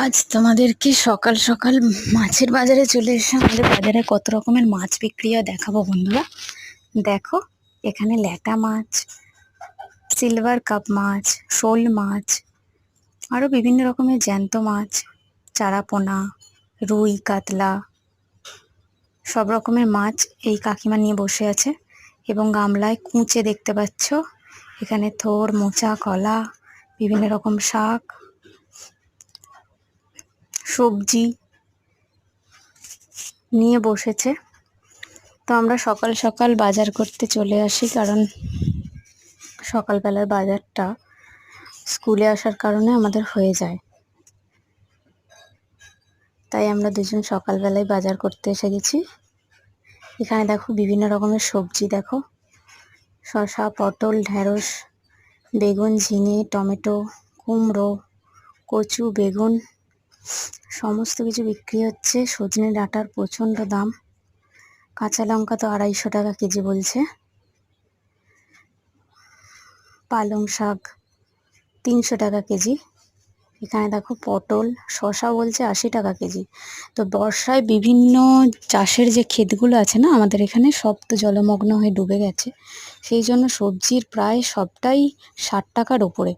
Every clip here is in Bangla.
আজ তোমাদেরকে সকাল সকাল মাছের বাজারে চলে এসে আমাদের বাজারে কত রকমের মাছ বিক্রি হয় দেখাবো বন্ধুরা। দেখো, এখানে ল্যাটা মাছ, সিলভার কাপ মাছ, শোল মাছ, আরও বিভিন্ন রকমের জ্যান্ত মাছ, চারাপোনা, রুই, কাতলা, সব রকমের মাছ এই কাকিমা নিয়ে বসে আছে। এবং গামলায় কুঁচে দেখতে পাচ্ছ। এখানে থোড়, মোচা, কলা, বিভিন্ন রকম শাক, সবজি নিয়ে বসেছে। তো আমরা সকাল সকাল বাজার করতে চলে আসি, কারণ সকালবেলার বাজারটা স্কুলে আসার কারণে আমাদের হয়ে যায়। তাই আমরা দুজন সকালবেলায় বাজার করতে এসে গেছি। এখানে দেখো বিভিন্ন রকমের সবজি, দেখো শসা, পটল, ঢ্যাঁড়স, বেগুন, ঝিঙে, টমেটো, কুমড়ো, কচু, বেগুন সমস্ত কিছু বিক্রি হচ্ছে। সজনে ডাঁটার প্রচণ্ড দাম। কাঁচা লঙ্কা তো 250 টাকা কেজি বলছে। পালং শাক 300 টাকা কেজি। এখানে দেখো পটল, শসা বলছে 80 টাকা কেজি। তো বর্ষায় বিভিন্ন চাষের যে ক্ষেতগুলো আছে না আমাদের এখানে, সব তো জলমগ্ন হয়ে ডুবে গেছে। সেই জন্য সবজির প্রায় সবটাই 60 টাকার ওপরে।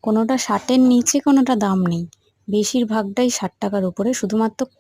কোনোটা 60-এর নিচে, কোনোটা দাম নেই। বেশিরভাগটাই 60 টাকার ওপরে। শুধুমাত্র